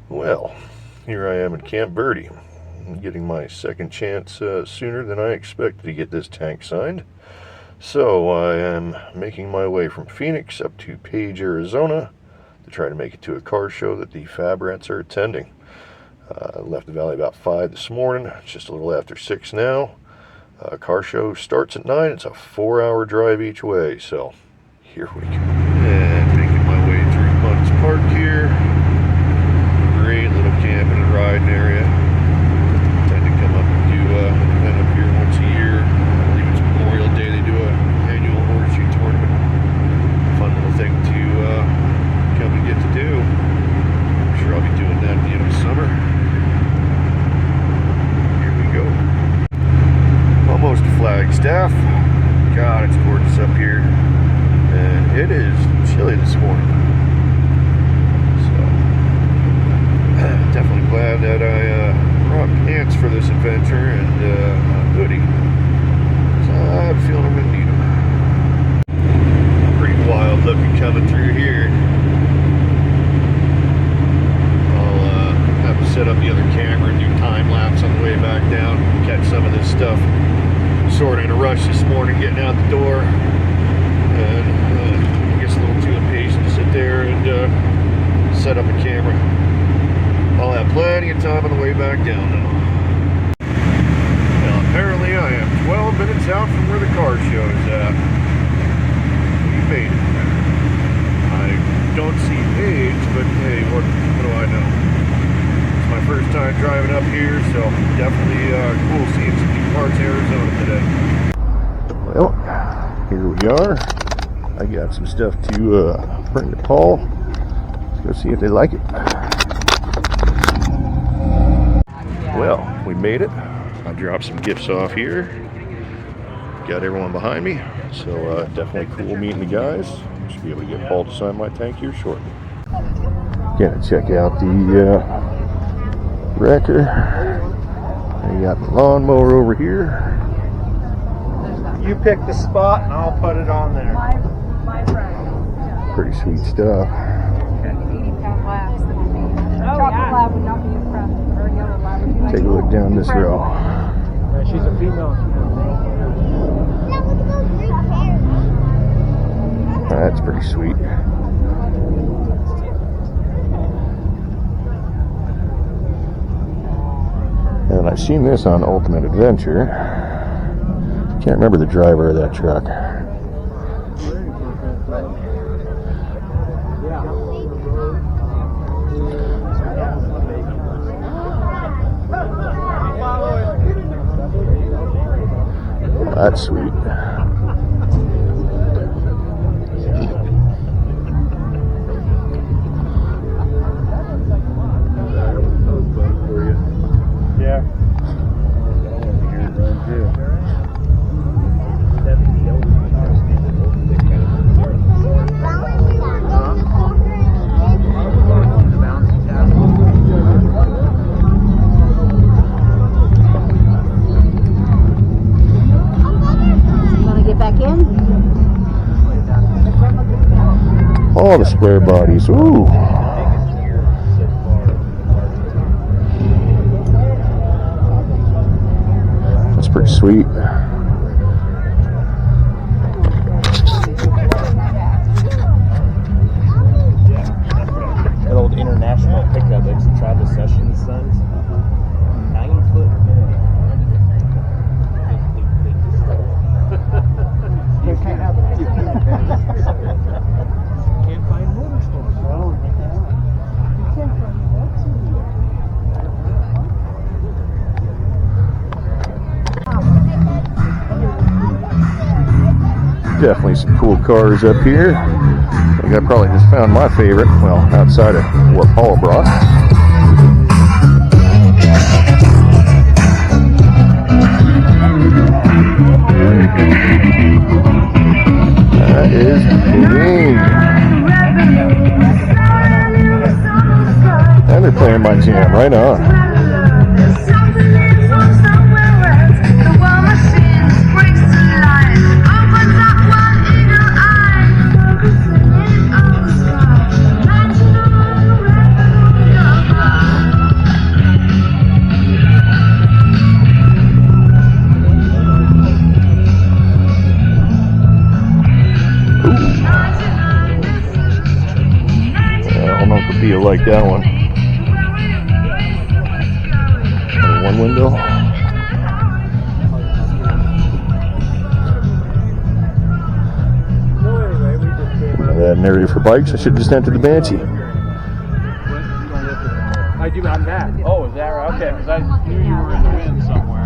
Well, here I am in Camp Verde. I'm getting my second chance sooner than I expected to get this tank signed. So I am making my way from Phoenix up to Page, Arizona to try to make it to a car show that the Fab Rats are attending. I left the valley about 5 this morning. It's just a little after 6 now. Car show starts at 9. It's a 4-hour drive each way, so here we go. And making my way through Munn's Park here. Great little camping and riding area. Tend to come up and do an event up here once a year. I believe it's Memorial Day. They do an annual horseshoe tournament. Fun little thing to come and get to do. I'm sure I'll be doing that at the end of the summer. Here we go. Almost to Flagstaff. God, it's gorgeous up here. And it is chilly this morning. Definitely glad that I brought pants for this adventure and a hoodie. So I'm feeling I'm going to need them. Pretty wild looking coming through here. I'll have to set up the other camera and do time lapse on the way back down. Catch some of this stuff. Sort of in a rush this morning getting out the door. And I guess a little too impatient to sit there and set up a camera. I'll have plenty of time on the way back down now. Well, apparently I am 12 minutes out from where the car show is at. We made it. I don't see Paige, but hey, what do I know? It's my first time driving up here, so definitely cool seeing some new parts of Arizona today. Well, here we are. I got some stuff to bring to Paul. Let's go see if they like it. Well, we made it. I dropped some gifts off here. Got everyone behind me. So definitely cool meeting the guys. Should be able to get Paul to sign my tank here shortly. Gonna check out the wrecker. I got the lawnmower over here. You pick the spot and I'll put it on there. My friend. Pretty sweet stuff. 80-pound labs. Chocolate lab would not be impressed. Or yellow lab would be like, Take a look down this row. Yeah, she's a female. That's pretty sweet. And I've seen this on Ultimate Adventure. Can't remember the driver of that truck. That's sweet. Yeah. All the square bodies. Ooh. That's pretty sweet. That old international pickup, it's Travis Sessions' sons. 9 foot. You can't have it. Can't find motor stores. Well, you can't find Definitely some cool cars up here. I think I probably just found my favorite. Well, outside of what Paul brought. That is clean. And they're playing my jam right on. like that one. Only one window. That an area for bikes. I should have just entered the Banshee. I do. I'm back. Oh, is that right? Okay, because I knew you were in the wind somewhere.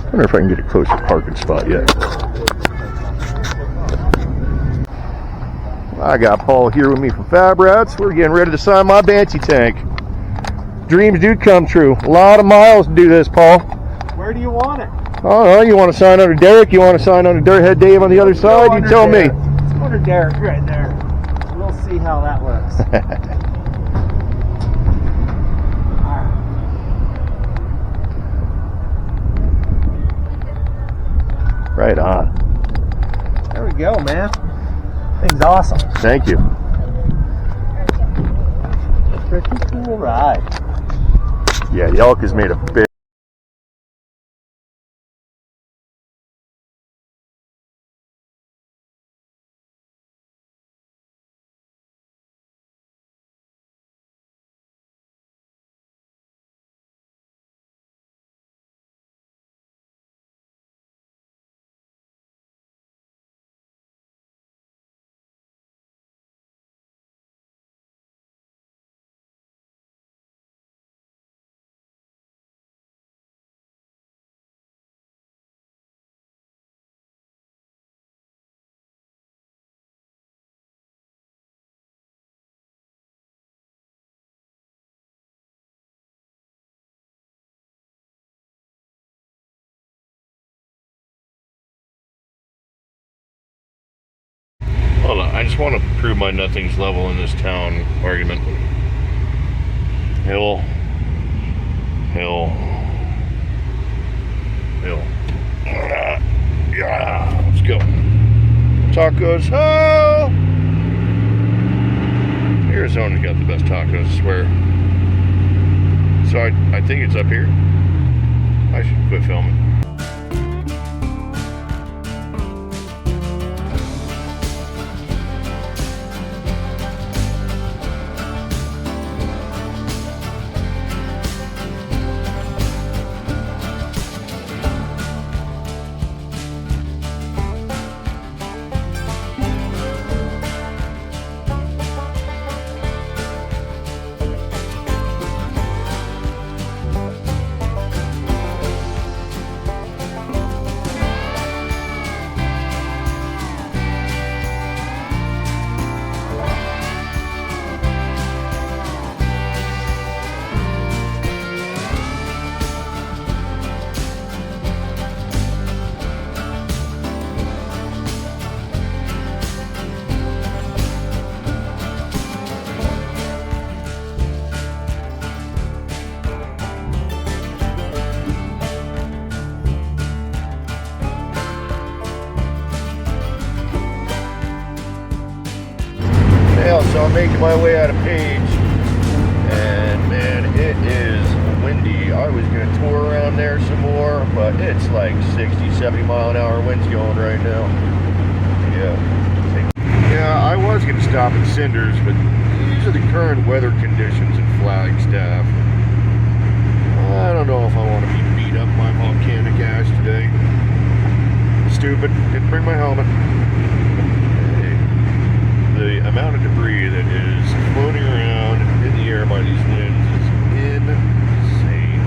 I wonder if I can get a closer parking spot yet. I got Paul here with me from Fab Rats. We're getting ready to sign my Banshee tank. Dreams do come true. A lot of miles to do this, Paul. Where do you want it? Oh, no, you want to sign under Derek? You want to sign under Dirthead Dave on the other side? You tell me. Let's go under Derek right there. We'll see how that looks. Right on. There we go, man. Thing's awesome. Thank you. Pretty cool ride. Yeah, the elk is made of big. Hold on, I just want to prove my nothing's level in this town argument. Hill. Hill. Hill. Yeah, let's go. Tacos. Oh! Arizona's got the best tacos, I swear. So I think it's up here. I should quit filming. So I'm making my way out of Page, and man, it is windy. I was going to tour around there some more, but it's like 60, 70 mile an hour winds going right now. Yeah, I was going to stop at Cinders, but these are the current weather conditions in Flagstaff. I don't know if I want to be beat up by volcanic ash today. Stupid, didn't bring my helmet. The amount of debris that is floating around in the air by these winds is insane.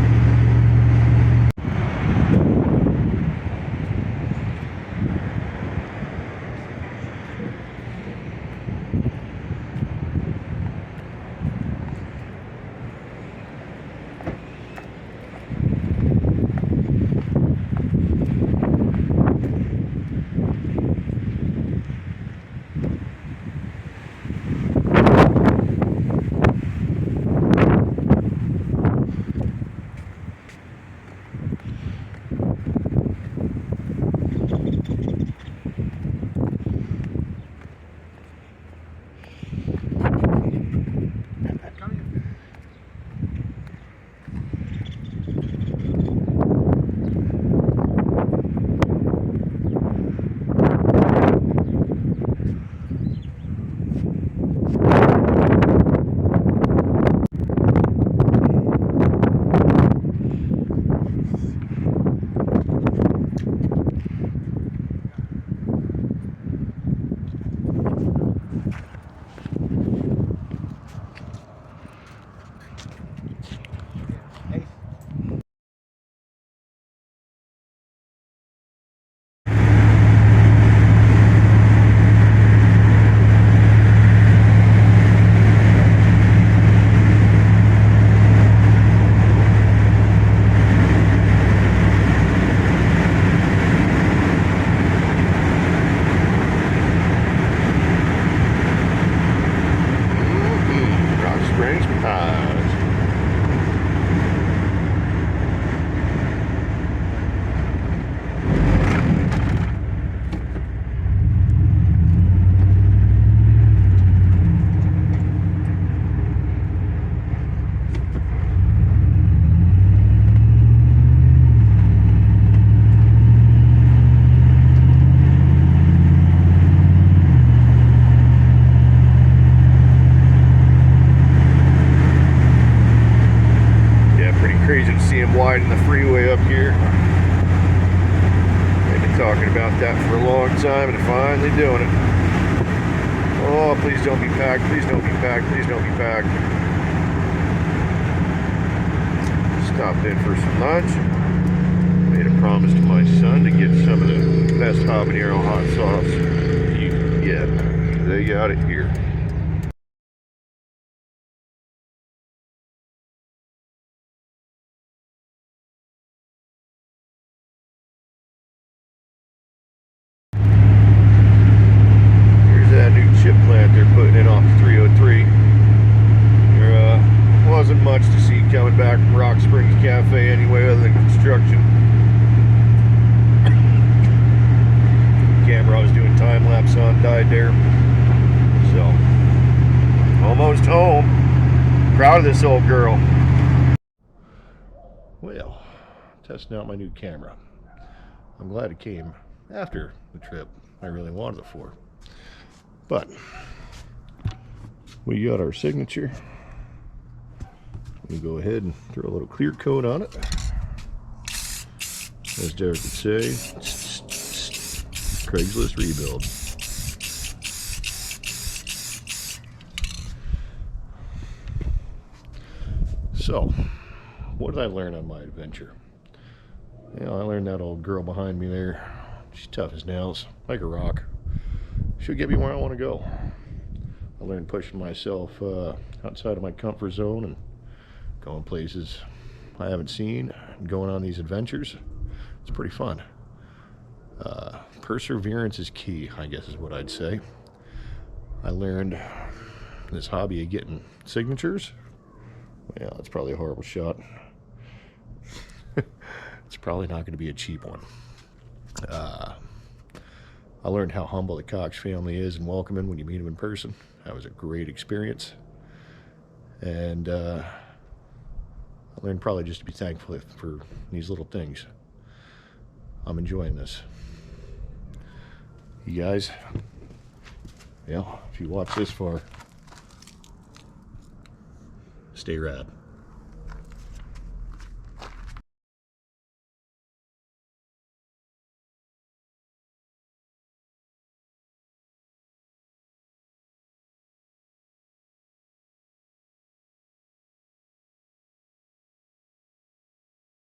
here. I've been talking about that for a long time and finally doing it. Oh, please don't be packed, please don't be packed, please don't be packed. Stopped in for some lunch. Made a promise to my son to get some of the best habanero hot sauce you can get. They got it here. That new chip plant they're putting in off 303. There wasn't much to see coming back from Rock Springs Cafe anyway, other than construction. Camera I was doing time lapse on died there, so almost home. Proud of this old girl. Well, testing out my new camera. I'm glad it came after the trip I really wanted it for. But we got our signature. We go ahead and throw a little clear coat on it. As Derek would say, Craigslist rebuild. So, what did I learn on my adventure? You know, I learned that old girl behind me there, she's tough as nails, like a rock. She'll get me where I want to go. I learned pushing myself outside of my comfort zone and going places I haven't seen, and going on these adventures. It's pretty fun. Perseverance is key, I guess is what I'd say. I learned this hobby of getting signatures. Well, that's probably a horrible shot. It's probably not going to be a cheap one. I learned how humble the Cox family is and welcoming when you meet them in person. That was a great experience. And I learned probably just to be thankful for these little things. I'm enjoying this. You guys, yeah, if you watch this far, stay rad.